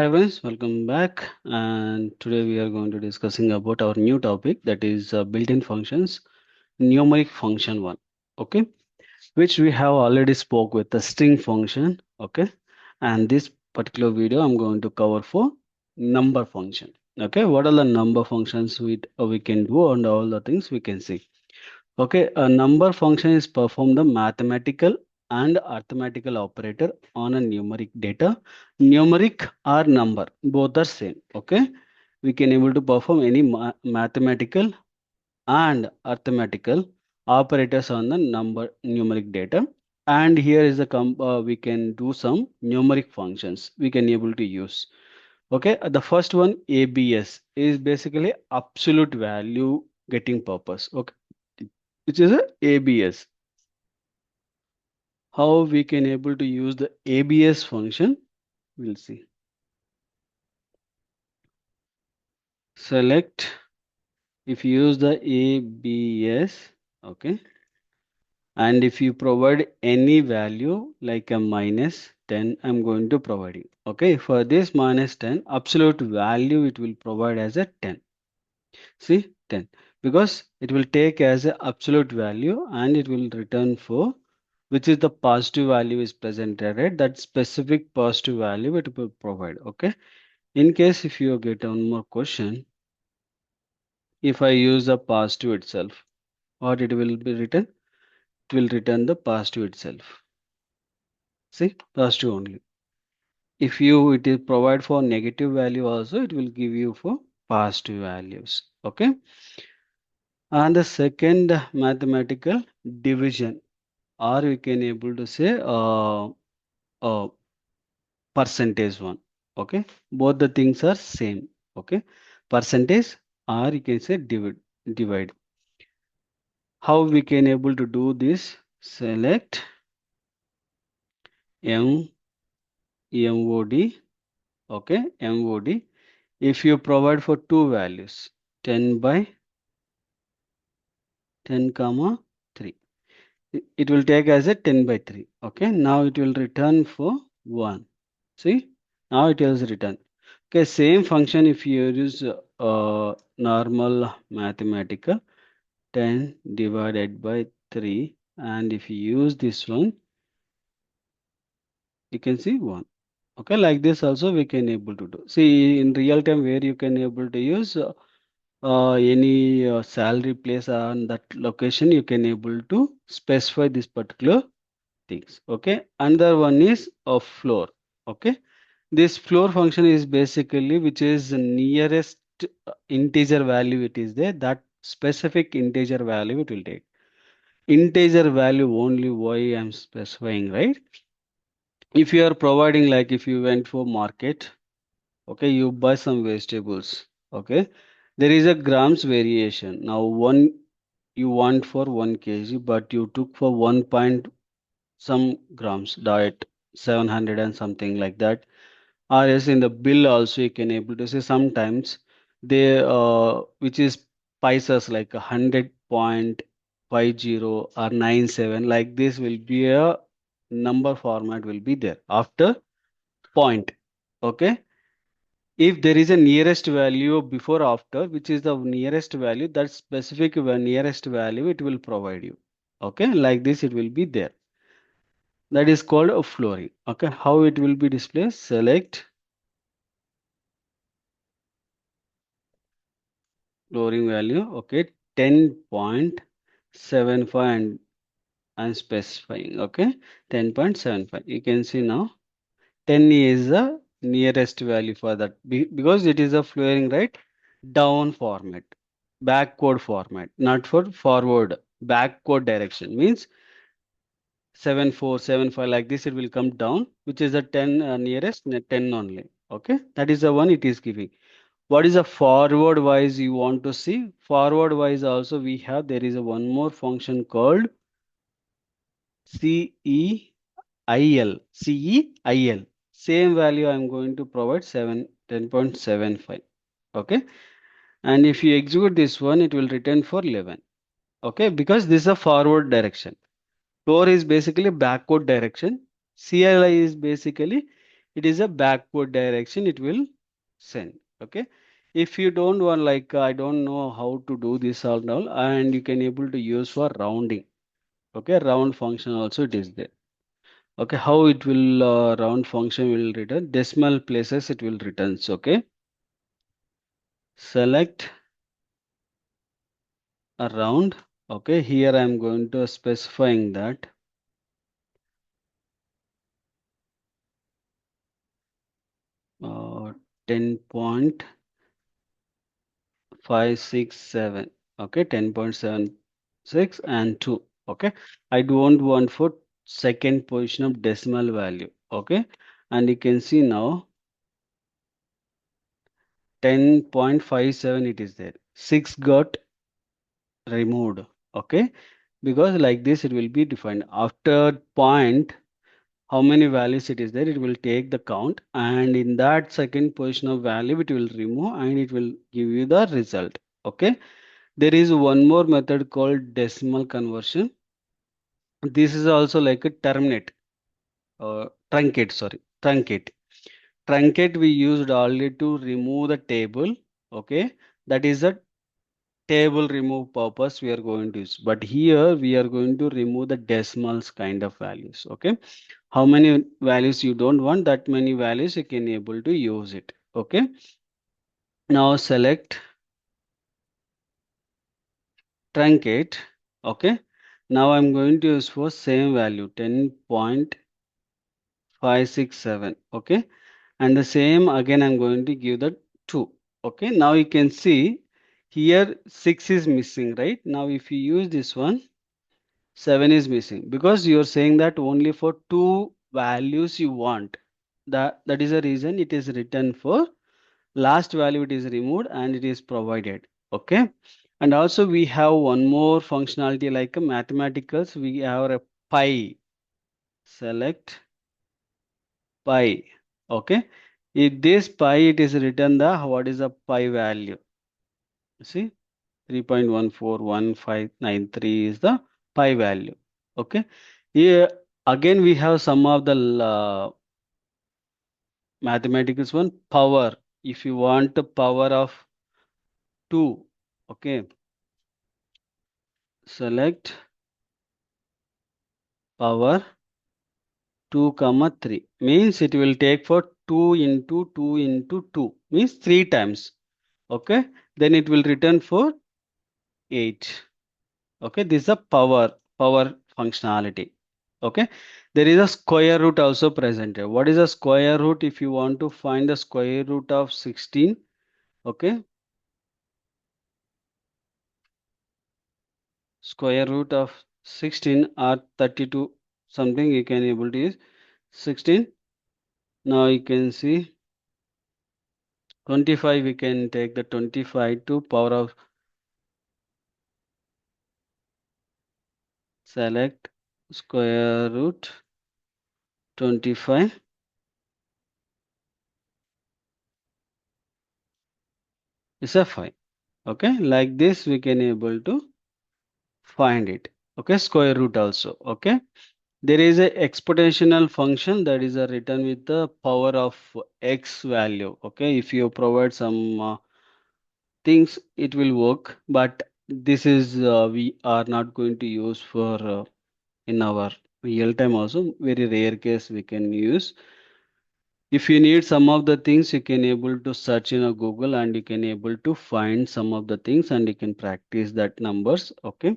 Hi friends, welcome back. And today we are going to discussing about our new topic, that is built-in functions, numeric function one. Okay, which we have already spoke with the string function. Okay, and this particular video I'm going to cover for number function. Okay, what are the number functions we can do and all the things we can see. Okay, a number function is perform the mathematical and arithmetical operator on a numeric data. Numeric or number, both are same. Okay, we can able to perform any mathematical and arithmetical operators on the numeric data. And here is the we can do some numeric functions we can able to use. Okay, the first one ABS is basically absolute value getting purpose. Okay, which is a ABS. How we can able to use the ABS function, we'll see. Select, if you use the ABS, okay, and if you provide any value like a minus 10, I'm going to provide it. Okay, for this minus 10, absolute value it will provide as a 10. See, 10, because it will take as a absolute value and it will return for which is the positive value is presented at that specific positive value it will provide. Okay, in case if you get one more question, if I use the positive itself, what it will be written? It will return the positive itself. See, positive only. If you it is provide for negative value also, it will give you for positive values. Okay, and the second mathematical division, or we can able to say percentage one. Okay, both the things are same. Okay, percentage, or you can say divide. How we can able to do this? Select mod. Okay, mod. If you provide for two values, 10 by 10 comma 3, it will take as a 10 by 3. Okay, now it will return for 1. See, now it is returned. Okay, same function if you use normal mathematical 10 divided by 3, and if you use this one, you can see 1. Okay, like this also we can able to do. See, in real time where you can able to use any salary place on that location, you can able to specify this particular things. Okay, another one is a floor. Okay, this floor function is basically which is nearest integer value it is there, that specific integer value it will take. Integer value only, why I'm specifying, right? If you are providing, like if you went for market, okay, you buy some vegetables, okay, there is a grams variation. Now one you want for 1 kg, but you took for 1 point some grams diet, 700 and something like that. Or else in the bill also you can able to say sometimes they which is prices like 100.50 or 97, like this will be a number format will be there after point. Okay, if there is a nearest value before after, which is the nearest value, that specific nearest value it will provide you. Okay, like this it will be there. That is called a flooring. Okay, how it will be displayed? Select flooring value. Okay, 10.75, and I'm specifying. Okay, 10.75. You can see now 10 is the nearest value for that because it is a flooring, right? Down format, backward format, not for forward. Backward direction means 7475, like this it will come down, which is the 10 nearest 10 only. Okay, that is the one it is giving. What is a forward wise you want to see? Forward wise also we have, there is a one more function called CEIL. Same value I'm going to provide 10.75. Okay, and if you execute this one, it will return for 11. Okay, because this is a forward direction. Floor is basically backward direction. CLI is basically it is a backward direction it will send. Okay, if you don't want, like I don't know how to do this all now, and you can able to use for rounding. Okay, round function also it is there. Okay, how it will round function will return decimal places it will returns. Okay, select a round. Okay, here I am going to specifying that 10.567. Okay, 10.76 and 2. Okay, I don't want for second position of decimal value. Okay, and you can see now 10.57 it is there. 6 got removed. Okay, because like this it will be defined after point how many values it is there, it will take the count, and in that second position of value it will remove and it will give you the result. Okay, there is one more method called decimal conversion. This is also like a terminate, truncate, sorry, truncate we used only to remove the table. Okay, that is a table remove purpose we are going to use, but here we are going to remove the decimals kind of values. Okay, how many values you don't want, that many values you can able to use it. Okay, now select truncate. Okay, now I'm going to use for same value 10.567. Okay, and the same again I'm going to give the 2. Okay, now you can see here 6 is missing, right? Now if you use this one, 7 is missing because you're saying that only for two values you want. That is the reason it is written for last value it is removed and it is provided. Okay, and also we have one more functionality like a mathematicals. We have a pi. Select pi. Okay, if this pi it is written the what is the pi value? See, 3.141593 is the pi value. Okay, here again we have some of the mathematicals one power. If you want the power of 2, okay, select power 2 comma 3 means it will take for 2 into 2 into 2 means 3 times. Okay, then it will return for 8. Okay, this is a power functionality. Okay, there is a square root also presented. What is a square root? If you want to find the square root of 16, okay, square root of 16 or 32 something you can able to use 16. Now you can see 25, we can take the 25 to power of select square root 25 is a 5. Okay, like this we can able to find it. Okay, square root also. Okay, there is a exponential function that is a written with the power of x value. Okay, if you provide some things it will work, but this is we are not going to use for in our real time also, very rare case we can use. If you need some of the things you can able to search in a Google and you can able to find some of the things and you can practice that numbers. Okay,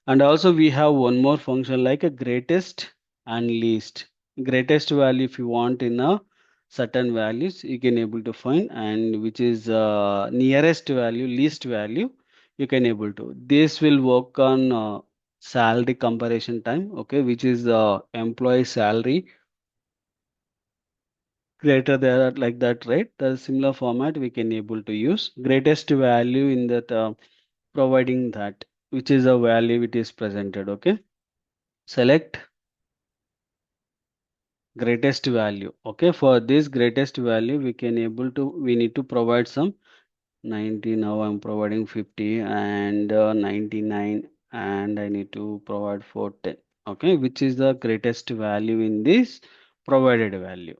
and also we have one more function like a greatest and least. Greatest value if you want in a certain values you can able to find, and which is nearest value, least value you can able to. This will work on salary comparison time. Okay, which is employee salary greater than like that, right? The similar format we can able to use greatest value in that providing that which is a value it is presented. Okay, select greatest value. Okay, for this greatest value we can able to, we need to provide some 90. Now I'm providing 50 and 99, and I need to provide for 10. Okay, which is the greatest value in this provided value.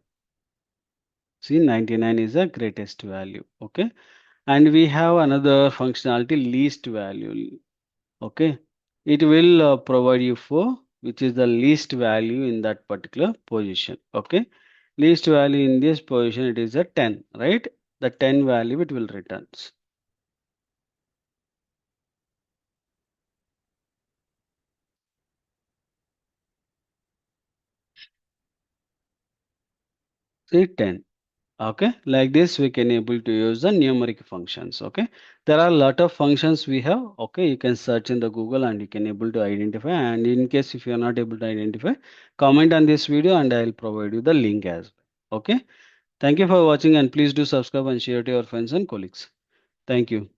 See, 99 is the greatest value. Okay. And we have another functionality, least value. Okay. It will provide you for which is the least value in that particular position. Okay. Least value in this position, it is a 10, right? The 10 value it will returns. See, 10. Okay, like this we can able to use the numeric functions. Okay, there are a lot of functions we have. Okay, you can search in the Google and you can able to identify, and in case if you are not able to identify, comment on this video and I will provide you the link as well. Okay, thank you for watching and please do subscribe and share to your friends and colleagues. Thank you.